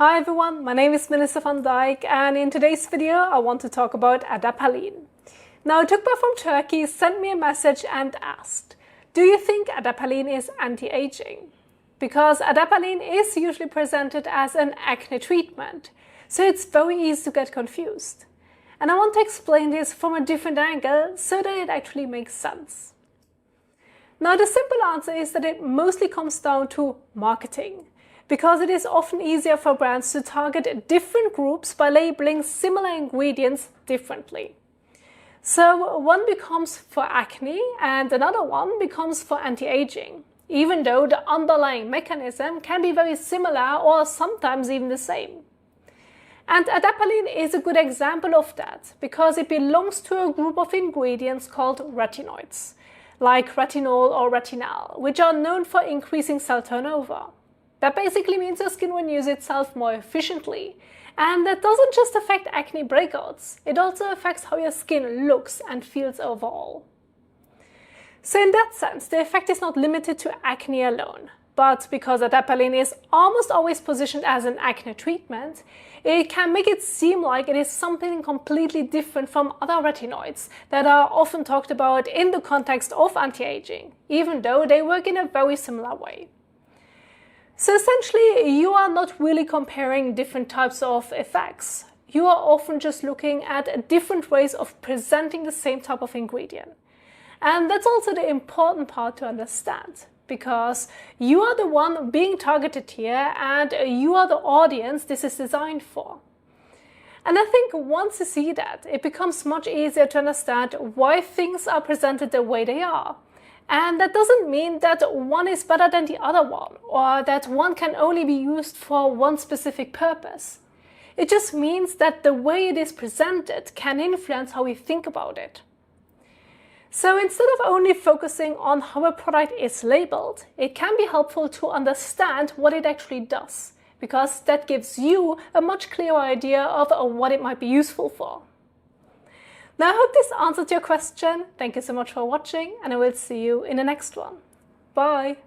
Hi everyone, my name is Melissa van Dijk, and in today's video I want to talk about Adapalene. Now, Tukba from Turkey sent me a message and asked, do you think Adapalene is anti-aging? Because Adapalene is usually presented as an acne treatment, so it's very easy to get confused. And I want to explain this from a different angle so that it actually makes sense. Now, the simple answer is that it mostly comes down to marketing, because it is often easier for brands to target different groups by labeling similar ingredients differently. So one becomes for acne and another one becomes for anti-aging, even though the underlying mechanism can be very similar or sometimes even the same. And Adapalene is a good example of that, because it belongs to a group of ingredients called retinoids, like retinol or retinal, which are known for increasing cell turnover. That basically means your skin renews itself more efficiently. And that doesn't just affect acne breakouts, it also affects how your skin looks and feels overall. So in that sense, the effect is not limited to acne alone. But because Adapalene is almost always positioned as an acne treatment, it can make it seem like it is something completely different from other retinoids that are often talked about in the context of anti-aging, even though they work in a very similar way. So essentially, you are not really comparing different types of effects. You are often just looking at different ways of presenting the same type of ingredient. And that's also the important part to understand, because you are the one being targeted here and you are the audience this is designed for. And I think once you see that, it becomes much easier to understand why things are presented the way they are. And that doesn't mean that one is better than the other one, or that one can only be used for one specific purpose. It just means that the way it is presented can influence how we think about it. So instead of only focusing on how a product is labeled, it can be helpful to understand what it actually does, because that gives you a much clearer idea of what it might be useful for. Now, I hope this answered your question. Thank you so much for watching, and I will see you in the next one. Bye!